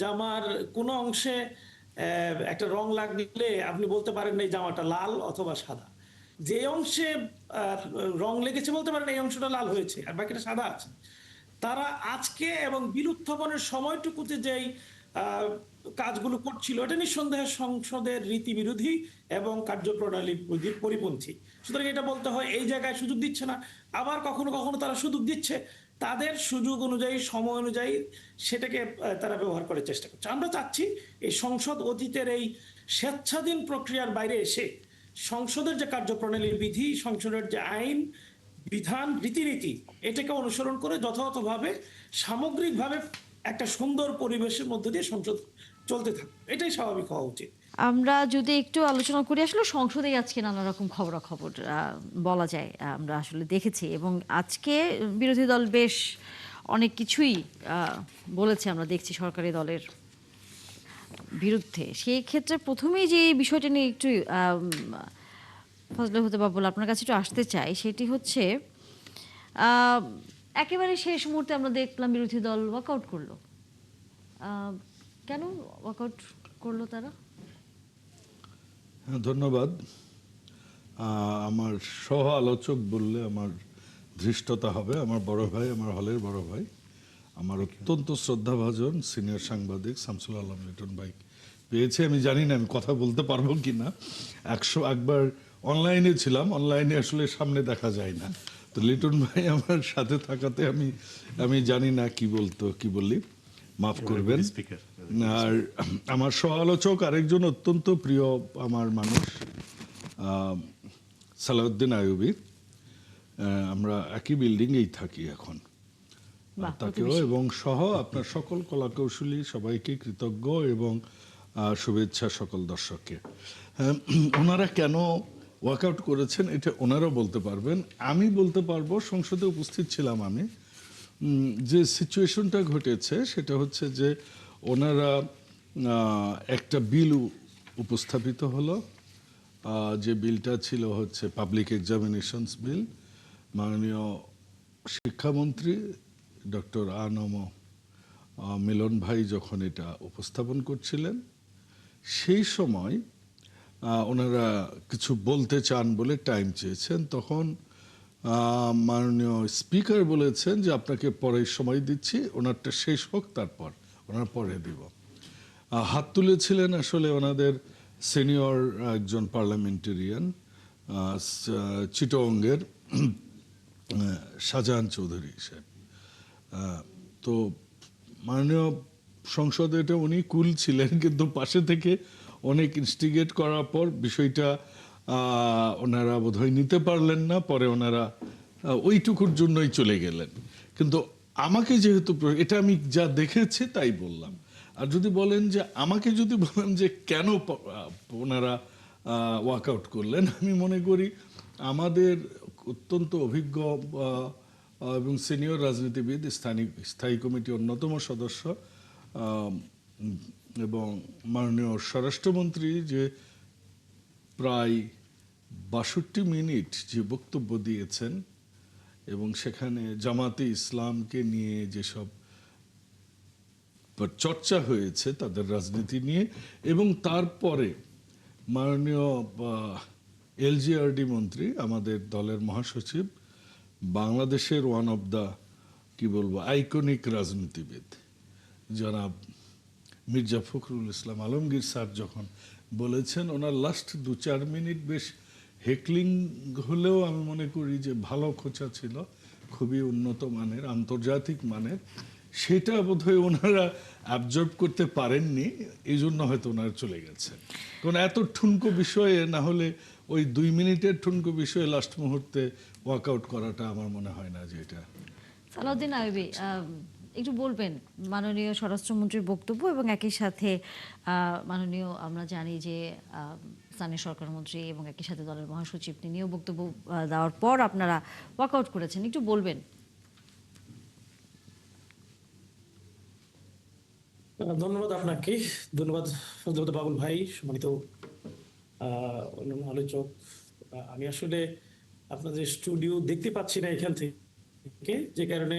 জামার কোনো অংশে একটা রং লাগলে আপনি বলতে পারেন এই জামাটা লাল অথবা সাদা। যে অংশে রং লেগেছে বলতে পারেন এই অংশটা লাল হয়েছে আর বাকিটা সাদা আছে। তারা আজকে এবং বিলুপ্তকরণের সময়টুকুতে যেই আহ, কাজগুলো করছিল এটা নিঃসন্দেহে সংসদের রীতিবিরোধী এবং কার্যপ্রণালী পরিপন্থী। সুতরাং এটা বলতে হয় এই জায়গায় সুযোগ দিচ্ছে না, আবার কখনো কখনো তারা সুযোগ দিচ্ছে তাদের সুযোগ অনুযায়ী সময় অনুযায়ী সেটাকে তারা ব্যবহার করার চেষ্টা করছে। আমরা চাচ্ছি এই সংসদ অতীতের এই স্বেচ্ছাধীন প্রক্রিয়ার বাইরে এসে সংসদের যে কার্যপ্রণালীর বিধি, সংসদের যে আইন বিধান রীতিনীতি এটাকে অনুসরণ করে যথাযথভাবে সামগ্রিকভাবে একটা সুন্দর পরিবেশের মধ্যে দিয়ে সংসদ চলতে থাকে, এটাই স্বাভাবিক হওয়া উচিত। আমরা যদি একটু আলোচনা করি, আসলে সংসদে আজকে নানা রকম খবরাখবর বলা যায় আমরা আসলে দেখেছি, এবং আজকে বিরোধী দল বেশ অনেক কিছুই বলেছে, আমরা দেখছি সরকারি দলের বিরুদ্ধে। সেই ক্ষেত্রে প্রথমেই যে বিষয়টা নিয়ে একটু ফজলে হতে বাবুল আপনার কাছে একটু আসতে চাই, সেটি হচ্ছে একেবারে শেষ মুহূর্তে আমরা দেখলাম বিরোধী দল ওয়াকআউট করলো। কেন ওয়াকআউট করলো তারা? ধন্যবাদ। আমার সহ আলোচক বললে আমার ধৃষ্টতা হবে। আমার বড় ভাই, আমার হলের বড় ভাই, আমার অত্যন্ত শ্রদ্ধাভাজন সিনিয়র সাংবাদিক শামসুল আলম লিটন ভাই পেয়েছে। আমি জানি না আমি কথা বলতে পারবো কি না। একবার অনলাইনে ছিলাম, অনলাইনে আসলে সামনে দেখা যায় না, তো লিটন ভাই আমার সাথে থাকাতে আমি জানি না কি বললি, মাফ করবেন। আর আমার সহ আলোচক আরেকজন অত্যন্ত প্রিয় আমার মানুষ, সালাউদ্দিন আইয়ুবী। আমরা একই বিল্ডিংয়েই থাকি এখন। তাকেও এবং সহ আপনার সকল কলাকৌশলী সবাইকে কৃতজ্ঞ এবং শুভেচ্ছা সকল দর্শককে। ওনারা কেন ওয়ার্কআউট করেছেন এটা ওনারাও বলতে পারবেন। আমি বলতে পারবো, সংসদে উপস্থিত ছিলাম আমি। যে সিচুয়েশনটা ঘটেছে সেটা হচ্ছে যে ওনারা একটা বিল উপস্থাপিত হলো, যে বিলটা ছিল হচ্ছে পাবলিক এক্সামিনেশনস বিল। মাননীয় শিক্ষামন্ত্রী ডক্টর আনম মিলন ভাই যখন এটা উপস্থাপন করছিলেন, সেই সময় ওনারা কিছু বলতে চান বলে টাইম চেয়েছেন। তখন মাননীয় স্পিকার বলেছেন যে আপনাকে পরে সময় দিচ্ছি, ওনারটা শেষ হোক তারপর ওনার পরে দিব। হাত তুলেছিলেন আসলে ওনাদের সিনিয়র একজন পার্লামেন্টেরিয়ান চিটগংয়ের শাহজাহান চৌধুরী সাহেব। তো মাননীয় সংসদে এটা উনি কুল ছিলেন, কিন্তু পাশে থেকে অনেক ইনস্টিগেট করার পর বিষয়টা ওনারা বোধহয় নিতে পারলেন না। পরে ওনারা ওইটুকুর জন্যই চলে গেলেন। কিন্তু আমাকে যেহেতু এটা আমি যা দেখেছি তাই বললাম। আর যদি বলেন যে আমাকে যদি বলেন যে কেন ওনারা ওয়াকআউট করলেন, আমি মনে করি আমাদের অত্যন্ত অভিজ্ঞ এবং সিনিয়র রাজনীতিবিদ, স্থায়ী কমিটির অন্যতম সদস্য এবং মাননীয় স্বরাষ্ট্রমন্ত্রী যে প্রায় ৬২ মিনিট যে বক্তব্য দিয়েছেন এবং সেখানে জামাতে ইসলামকে নিয়ে যেসব চর্চা হয়েছে তাদের রাজনীতি নিয়ে, এবং তারপরে মাননীয় এলজিআরডি মন্ত্রী, আমাদের দলের মহাসচিব, বাংলাদেশের ওয়ান অফ দ্য আইকনিক রাজনীতিবিদ জনাব মির্জা ফখরুল ইসলাম আলমগীর স্যার যখন বলেছেন, ওনার লাস্ট ২-৪ মিনিট বেশ হেকলিং হলেও আমি মনে করি যে ভালো খোঁচা ছিল, খুবই উন্নত মানের, আন্তর্জাতিক মানের। সেটা বোধহয় ওনারা অ্যাবজর্ব করতে পারেননি, এই জন্য হয়তো ওনারা চলে গেছেন। কারণ এত ঠুনকো বিষয়ে না হলে ওই ২ মিনিটের ঠুনকো বিষয়ে লাস্ট মুহূর্তে ওয়াকআউট করাটা আমার মনে হয় না যে এটা। সালাউদ্দিন আইয়ুবী, একটু বলবেন মাননীয় স্বরাষ্ট্রমন্ত্রীর বক্তব্য এবং একই সাথে মাননীয়, আমরা জানি যে স্থানীয় সরকারমন্ত্রী এবং একই সাথে দলের মহাসচিব তিনিও বক্তব্য দেওয়ার পর আপনারা ওয়াকআউট করেছেন, একটু বলবেন। ধন্যবাদ আপনাকে, ধন্যবাদ ফজলে বাবুল ভাই, সম্মানিত অন্যান্য আলোচক। আমি আসলে আপনাদের স্টুডিও দেখতে পাচ্ছি না এখান থেকে, যে কারণে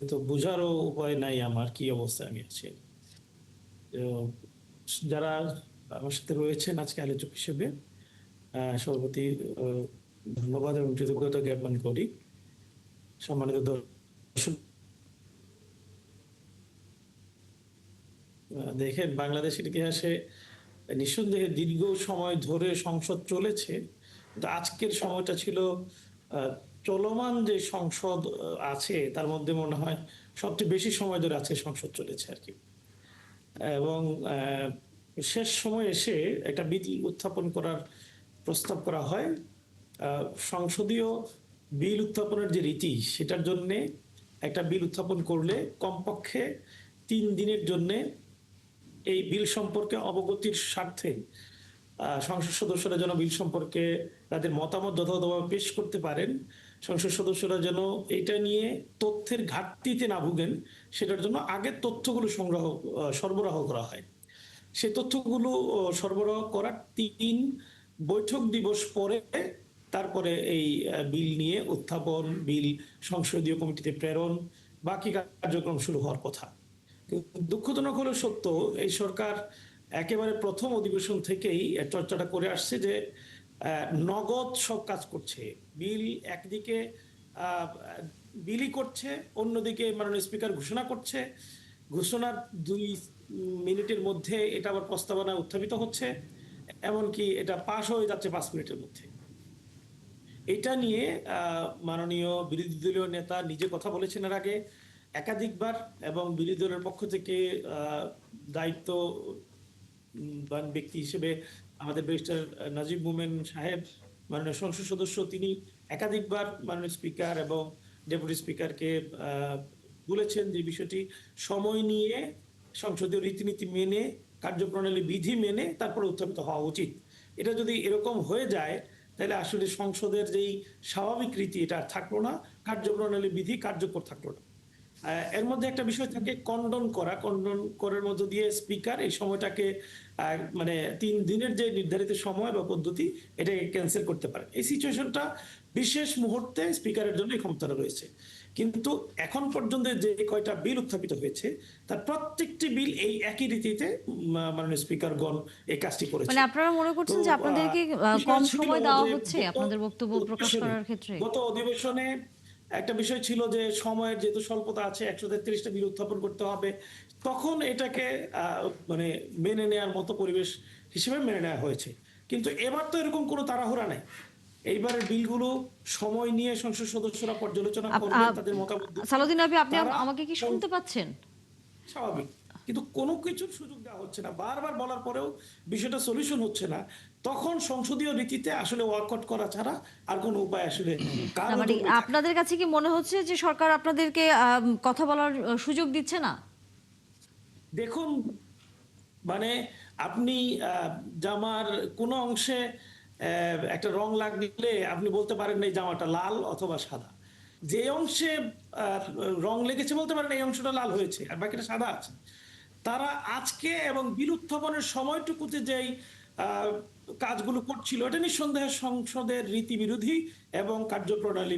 তো বোঝারও উপায় নাই আমার কি অবস্থায় আমি আছি। তো যারা আমার সাথে রয়েছেন আজকে আলোচক হিসেবে সভাপতি ধন্যবাদ এবং কৃতজ্ঞতা জ্ঞাপন করি। সম্মানিত দর্শক, দেখেন বাংলাদেশের ইতিহাসে নিঃসন্দেহে দীর্ঘ সময় ধরে সংসদ চলেছে, কিন্তু আজকের সময়টা ছিল চলমান যে সংসদ আছে তার মধ্যে মনে হয় সবচেয়ে বেশি সময় ধরে আজকে সংসদ চলেছে আর কি। এবং শেষ সময় এসে একটা বিল উত্থাপন করার প্রস্তাব করা হয়। সংসদীয় বিল উত্থাপনের যে রীতি সেটার জন্য একটা বিল উত্থাপন করলে কমপক্ষে 3 দিনের জন্য এই বিল সম্পর্কে অবগতির স্বার্থে সংসদ সদস্যরা যেন বিল সম্পর্কে তাদের মতামত যথাযথভাবে পেশ করতে পারেন, সংসদ সদস্যরা যেন এটা নিয়ে তথ্যের ঘাটতিতে না ভুগেন, সেটার জন্য আগের তথ্যগুলো সরবরাহ করা হয়। সেই তথ্যগুলো সরবরাহ করার 3 বৈঠক দিবস পরে তারপরে এই বিল নিয়ে উত্থাপন, বিল সংসদীয় কমিটিতে প্রেরণ, বাকি কার্যক্রম শুরু হওয়ার কথা। দুঃখজনক হলেও সত্য, এই সরকার একেবারে প্রথম অধিবেশন থেকেই চর্চাটা করে আসছে যে নগদ সব কাজ করছে। বিল একদিকে বিলই করছে, অন্যদিকে মাননীয় স্পিকার ঘোষণা করছে, ঘোষণার 2 মিনিটের মধ্যে এটা আবার প্রস্তাবনা উত্থাপিত হচ্ছে, এমনকি এটা পাশ হয়ে যাচ্ছে 5 মিনিটের মধ্যে। এটা নিয়ে মাননীয় বিরোধী দলীয় নেতা নিজে কথা বলেছেন এর আগে একাধিকবার, এবং বিরোধী দলের পক্ষ থেকে দায়িত্ববান ব্যক্তি হিসেবে আমাদের ব্যারিস্টার নাজিব মোমেন সাহেব, মাননীয় সংসদ সদস্য, তিনি একাধিকবার মাননীয় স্পিকার এবং ডেপুটি স্পিকারকে বলেছেন যে বিষয়টি সময় নিয়ে সংসদীয় রীতিনীতি মেনে, কার্যপ্রণালী বিধি মেনে তারপরে উত্থাপিত হওয়া উচিত। এটা যদি এরকম হয়ে যায় তাহলে আসলে সংসদের যেই স্বাভাবিক রীতি এটা আর থাকলো না, কার্যপ্রণালী বিধি কার্যকর থাকলো না। এর মধ্যে একটা বিষয় থাকে কন্ডন করার মধ্য দিয়ে স্পিকার এই সময়টাকে মানে 3 দিনের যে নির্ধারিত সময় বা পদ্ধতি এটাকে ক্যান্সেল করতে পারে। এই সিচুয়েশনটা বিশেষ মুহূর্তে স্পিকারের জন্য এই ক্ষমতাটা রয়েছে। কিন্তু এখন পর্যন্ত যে কয়টা বিল উত্থাপিত হয়েছে তার প্রত্যেকটি বিল এই একই রীতিতে মাননীয় স্পিকারগণ এই কাজটি করেছে। মানে আপনারা মনে করছেন যে আপনাদেরকে কম সময় দেওয়া হচ্ছে আপনাদের বক্তব্য প্রকাশ করার ক্ষেত্রে? গত অধিবেশনে একটা বিষয় ছিল যে সময়ের যেহেতু স্বল্পতা আছে, 133টা বিল উত্থাপন করতে হবে, তখন এটাকে মানে মেনে নেওয়ার মতো পরিবেশ হিসেবে মেনে নেওয়া হয়েছে। কিন্তু এবার তো এরকম কোনো তাড়াহুড়া নাই। এইবারের বিলগুলো সময় নিয়ে সংসদ সদস্যরা পর্যালোচনা করবেন, তাদের মতামত সালাউদ্দিন আপনি তারা আমাকে কি শুনতে পাচ্ছেন? স্বাভাবিক, কিন্তু কোনো কিছুর সুযোগ দেওয়া হচ্ছে না। বারবার বলার পরেও বিষয়টা সলিউশন হচ্ছে না। তখন সংসদীয় রীতিতে আসলে ওয়ার্কআউট করা ছাড়া আর কোনো উপায় আসলে না মানে আপনাদের কাছে কি মনে হচ্ছে যে সরকার আপনাদেরকে কথা বলার সুযোগ দিচ্ছে না? দেখুন, মানে আপনি জামার কোনো অংশে একটা রং লাগলে আপনি বলতে পারেন এই জামাটা লাল অথবা সাদা। যে অংশে রং লেগেছে বলতে পারেন এই অংশটা লাল হয়েছে আর বাকিটা সাদা আছে। তারা আজকে এবং বিল উত্থাপনের সময়টুকুতে যেই কাজগুলো করছিল এটা নিঃসন্দেহে সংসদের রীতি বিরোধী এবং কার্যপ্রণালী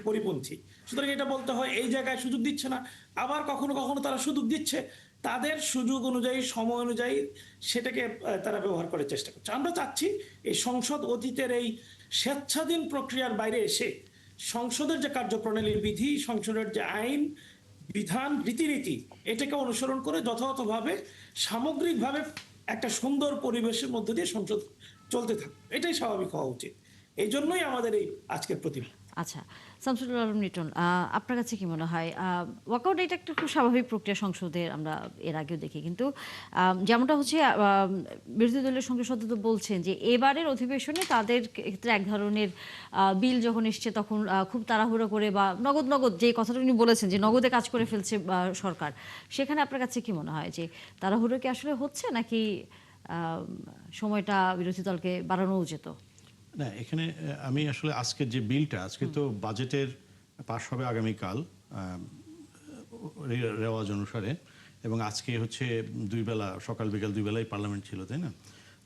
পরিপন্থী। সুতরাং এটা বলতে হয় এই জায়গায় সুযোগ দিচ্ছে না। আবার কখনো কখনো তারা সুযোগ দিচ্ছে, তাদের সুযোগ অনুযায়ী, সময় অনুযায়ী সেটাকে তারা ব্যবহার করার চেষ্টা করছে। আমরা চাচ্ছি এই সংসদ অতীতের এই স্বেচ্ছাধীন প্রক্রিয়ার বাইরে এসে সংসদের যে কার্যপ্রণালীর বিধি, সংসদের যে আইন বিধান, রীতিনীতি, এটাকে অনুসরণ করে যথাযথভাবে সামগ্রিকভাবে একটা সুন্দর পরিবেশের মধ্যে দিয়ে সংসদ চলতে থাকবে। এটাই স্বাভাবিক হওয়া উচিত। এই জন্যই আমাদের এই আজকের প্রতিভা। আচ্ছা, শামসুল আলম লিটন, আপনার কাছে কি মনে হয় ওয়াকআউট এটা একটা খুব স্বাভাবিক প্রক্রিয়া সংসদের, আমরা এর আগেও দেখি, কিন্তু যেমনটা হচ্ছে বিরোধী দলের সংসদ সদস্য বলছেন যে এবারের অধিবেশনে তাদের ক্ষেত্রে এক ধরনের বিল যখন এসছে তখন খুব তাড়াহুড়ো করে বা নগদ যে কথাটা উনি বলেছেন যে নগদে কাজ করে ফেলছে সরকার, সেখানে আপনার কাছে কি মনে হয় যে তাড়াহুড়ো কি আসলে হচ্ছে নাকি সময়টা বিরোধী দলকে বাড়ানো যেত? না, এখানে আমি আসলে আজকের যে বিলটা, আজকে তো বাজেটের পাশ হবে আগামীকাল রেওয়াজ অনুসারে, এবং আজকে হচ্ছে 2 বেলা, সকাল বিকাল 2 বেলাই পার্লামেন্ট ছিল, তাই না?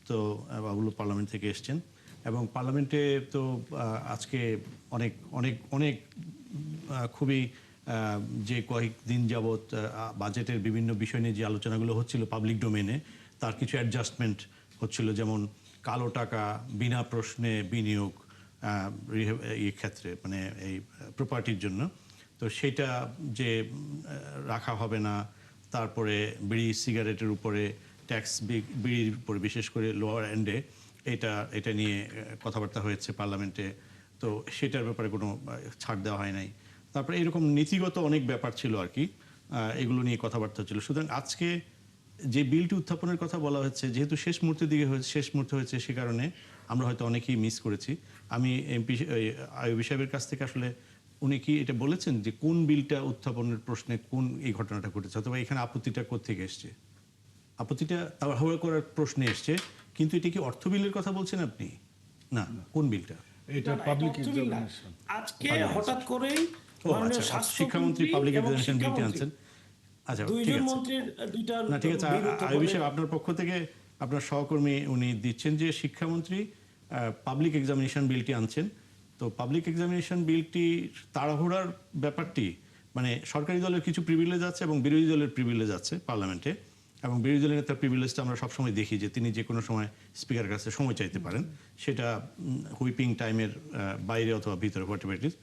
তো বাবুল পার্লামেন্ট থেকে এসছেন, এবং পার্লামেন্টে তো আজকে অনেক অনেক অনেক খুবই যে কয়েকদিন যাবৎ বাজেটের বিভিন্ন বিষয় নিয়ে যে আলোচনাগুলো হচ্ছিল পাবলিক ডোমেনে, তার কিছু অ্যাডজাস্টমেন্ট হচ্ছিল, যেমন কালো টাকা বিনা প্রশ্নে বিনিয়োগ এই ক্ষেত্রে মানে এই প্রপার্টির জন্য, তো সেটা যে রাখা হবে না। তারপরে বিড়ি সিগারেটের উপরে ট্যাক্স, বিড়ির উপরে বিশেষ করে লোয়ার এন্ডে এটা নিয়ে কথাবার্তা হয়েছে পার্লামেন্টে, তো সেটার ব্যাপারে কোনো ছাড় দেওয়া হয় নাই। তারপরে এরকম নীতিগত অনেক ব্যাপার ছিল আর কি, এগুলো নিয়ে কথাবার্তা ছিল। সুতরাং আজকে যে বিলটি উত্থাপনের কথা বলা হচ্ছে, যেহেতু শেষ মুহূর্তে হয়েছে, সে কারণে আমরা হয়তো অনেকেই মিস করেছি। আমি এমপি আইয়ুবী সাহেবের কাছ থেকে আসলে উনি কি এটা বলেছেন যে কোন বিলটা উত্থাপনের প্রশ্নে কোন এই ঘটনাটা ঘটেছে, অথবা এখানে আপত্তিটা কোত্থেকে এসছে? আপত্তিটা তাড়াহুড়ো করার প্রশ্নে এসছে, কিন্তু এটা কি অর্থ বিলের কথা বলছেন আপনি? না, কোন বিলটা? এটা না, না, পাবলিক এটা অর্থবিল না। এক্সামিনেশন। আজকে হঠাৎ করেই ও মাননীয় আচ্ছা, স্বাস্থ্যমন্ত্রী শিক্ষামন্ত্রী পাবলিক এবং এক্সামিনেশন বিলটি শিক্ষামন্ত্রী আনছেন। আচ্ছা, ঠিক দুইজন আছে। মন্ত্রীর দুইটা না ঠিক আছে, বিল উত্থাপনের- আইয়ুবী সাহেব আপনার পক্ষ থেকে আপনার সহকর্মী উনি দিচ্ছেন যে শিক্ষামন্ত্রী পাবলিক এক্সামিনেশন বিলটি আনছেন। তো পাবলিক এক্সামিনেশন বিলটি তাড়াহুড়ার ব্যাপারটি মানে সরকারি দলের কিছু প্রিভিলেজ আছে এবং বিরোধী দলের প্রিভিলেজ আছে পার্লামেন্টে, এবং বিরোধী দলের নেতার প্রিভিলেজটা আমরা সবসময় দেখি যে তিনি যে কোনো সময় স্পিকারের কাছে সময় চাইতে পারেন, সেটা হুইপিং টাইমের বাইরে অথবা ভিতরে হোয়াট এভার ইট ইজ।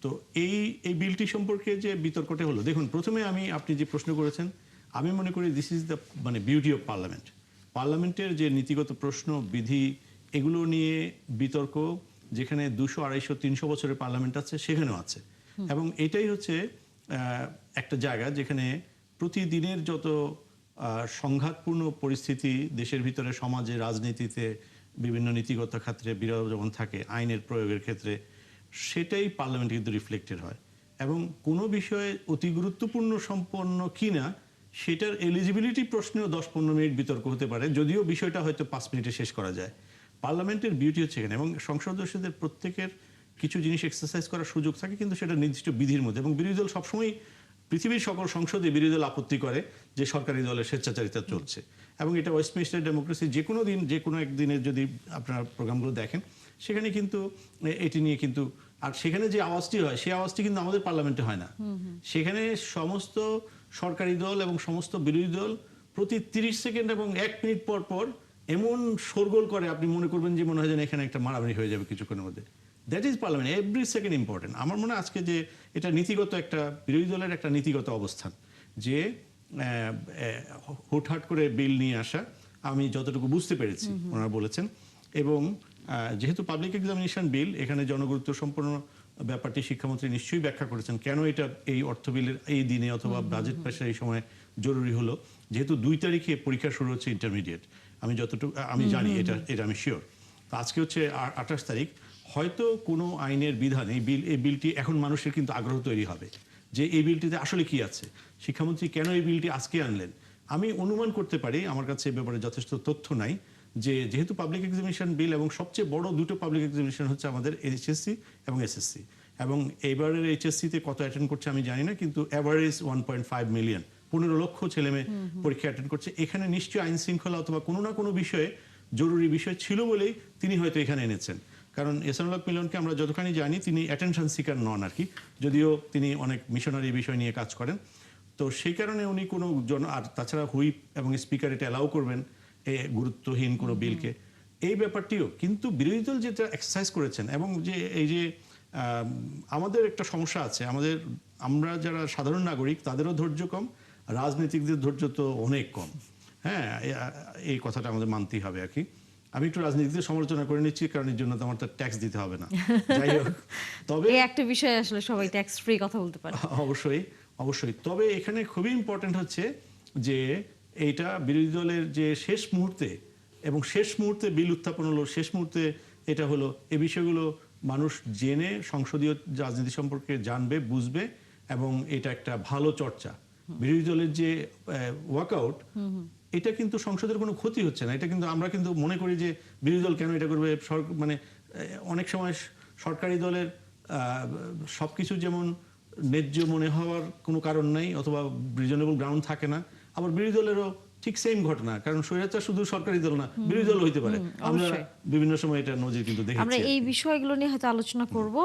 তো এই বিলটি সম্পর্কে যে বিতর্কটা হলো, দেখুন প্রথমে আপনি যে প্রশ্ন করেছেন, আমি মনে করি দিস ইজ দ্য মানে বিউটি অফ পার্লামেন্ট। পার্লামেন্টের যে নীতিগত প্রশ্ন বিধি এগুলো নিয়ে বিতর্ক যেখানে 200, 250, 300 বছরের পার্লামেন্ট আছে সেখানেও আছে, এবং এটাই হচ্ছে একটা জায়গা যেখানে প্রতিদিনের যত সংঘাতপূর্ণ পরিস্থিতি দেশের ভিতরে, সমাজে, রাজনীতিতে, বিভিন্ন নীতিগত ক্ষেত্রে বিরোধ যখন থাকে আইনের প্রয়োগের ক্ষেত্রে, সেটাই পার্লামেন্টে কিন্তু রিফ্লেক্টেড হয়। এবং কোনো বিষয়ে অতি গুরুত্বপূর্ণ সম্পন্ন কিনা সেটার এলিজিবিলিটি প্রশ্নেও 10-15 মিনিট বিতর্ক হতে পারে, যদিও বিষয়টা হয়তো 5 মিনিটে শেষ করা যায়। পার্লামেন্টের বিউটি হচ্ছে এখানে, এবং সংসদ সদস্যদের প্রত্যেকের কিছু জিনিস এক্সারসাইজ করার সুযোগ থাকে, কিন্তু সেটা নির্দিষ্ট বিধির মধ্যে। এবং বিরোধী দল সবসময় পৃথিবীর সকল সংসদে বিরোধী দল আপত্তি করে যে সরকারি দলের স্বেচ্ছাচারিতা চলছে, এবং এটা ওয়েস্টমিনিস্টার ডেমোক্রেসি। যে কোনো দিন, যে কোনো একদিনের যদি আপনার প্রোগ্রামগুলো দেখেন, সেখানে কিন্তু এটি নিয়ে কিন্তু, আর সেখানে যে আওয়াজটি হয় সেই আওয়াজটি কিন্তু আমাদের পার্লামেন্টে হয় না। সেখানে সমস্ত সরকারি দল এবং সমস্ত বিরোধী দল প্রতি 30 সেকেন্ড এবং 1 মিনিট পর পর এমন শোরগোল করে, আপনি মনে করবেন যে মনে হয় যেন এখানে একটা মারামারি হয়ে যাবে কিছুক্ষণের মধ্যে। That is parliament, every second important. আমার মনে হয় আজকে যে এটা নীতিগত একটা, বিরোধী দলের একটা নীতিগত অবস্থান যে হুটহাট করে বিল নিয়ে আসা, আমি যতটুকু বুঝতে পেরেছি ওনারা বলেছেন। এবং যেহেতু পাবলিক এক্সামিনেশন বিল, এখানে জনগুরুত্ব সম্পন্ন ব্যাপারটি শিক্ষামন্ত্রী নিশ্চয়ই ব্যাখ্যা করেছেন কেন এটা এই অর্থ বিলের এই দিনে অথবা বাজেট প্রেসার এই সময় জরুরি হলো। যেহেতু 2 তারিখে পরীক্ষা শুরু হচ্ছে ইন্টারমিডিয়েট, আমি যতটুকু আমি জানি, এটা আমি শিওর। তো আজকে হচ্ছে 28 তারিখ, হয়তো কোনো আইনের বিধান এই বিলটি এখন মানুষের কিন্তু আগ্রহ তৈরি হবে যে এই বিলটিতে আসলে কি আছে, শিক্ষামন্ত্রী কেন এই বিলটি আজকে আনলেন। আমি অনুমান করতে পারি, আমার কাছে এ ব্যাপারে যথেষ্ট তথ্য নাই, যে যেহেতু পাবলিক এক্সামিনেশন বিল এবং সবচেয়ে বড় 2টো পাবলিক এক্সামিনেশন হচ্ছে আমাদের এইচএসসি এবং এসএসসি, এবং এইবারের এইচএসসিতে কত অ্যাটেন্ড করছে আমি জানি না, কিন্তু অ্যাভারেজ 1.5 মিলিয়ন, 15 লক্ষ ছেলেমেয়ে পরীক্ষা অ্যাটেন্ড করছে। এখানে নিশ্চয়ই আইন শৃঙ্খলা অথবা কোনো না কোনো বিষয়ে জরুরি বিষয় ছিল বলেই তিনি হয়তো এখানে এনেছেন। কারণ এহসানুল হক মিলনকে আমরা যতখানি জানি তিনি অ্যাটেনশন সিকার নন আর কি, যদিও তিনি অনেক মিশনারি বিষয় নিয়ে কাজ করেন। তো সেই কারণে উনি কোনো আর তাছাড়া হুইপ এবং স্পিকার এটা অ্যালাউ করবেন গুরুত্বহীন কোনো বিলকে, এই ব্যাপারটিও কিন্তু বিরোধী দল যেটা এক্সারসাইজ করেছেন। এবং যে এই যে আমাদের একটা সমস্যা আছে, আমরা যারা সাধারণ নাগরিক তাদেরও ধৈর্য কম, রাজনীতিকদের ধৈর্য তো অনেক কম। হ্যাঁ, এই কথাটা আমাদের মানতেই হবে আর কি। আমি একটু রাজনীতিতে সমালোচনা করে নিচ্ছি, কারণ এর জন্য তো আমার তো ট্যাক্স দিতে হবে না। যাই হোক, তবে এই একটা বিষয় আসলে সবাই ট্যাক্স ফ্রি কথা বলতে পারে। অবশ্যই। তবে এখানে খুবই ইম্পর্টেন্ট হচ্ছে যে এইটা বিরোধী দলের যে শেষ মুহূর্তে বিল উত্থাপন হলো, শেষ মুহূর্তে এটা হলো, এই বিষয়গুলো মানুষ জেনে সংসদীয় রাজনীতি সম্পর্কে জানবে, বুঝবে, এবং এটা একটা ভালো চর্চা। বিরোধী দলের যে ওয়াকআউট, এটা কিন্তু সংসদের কোনো ক্ষতি হচ্ছে না। এটা কিন্তু আমরা কিন্তু মনে করি যে বিরোধী দল কেন এটা করবে, মানে অনেক সময় সরকারি দলের সবকিছু যেমন ন্যায্য মনে হওয়ার কোনো কারণ নাই অথবা রিজনেবল গ্রাউন্ড থাকে না, আবার বিরোধী দলেরও ঠিক সেম ঘটনা, কারণ স্বৈরাচার শুধু সরকারি দল না, বিরোধী দল হইতে পারে। আমরা বিভিন্ন সময় এটা নজির কিন্তু দেখেছি। আমরা এই বিষয়গুলো নিয়ে হয়তো আলোচনা করব।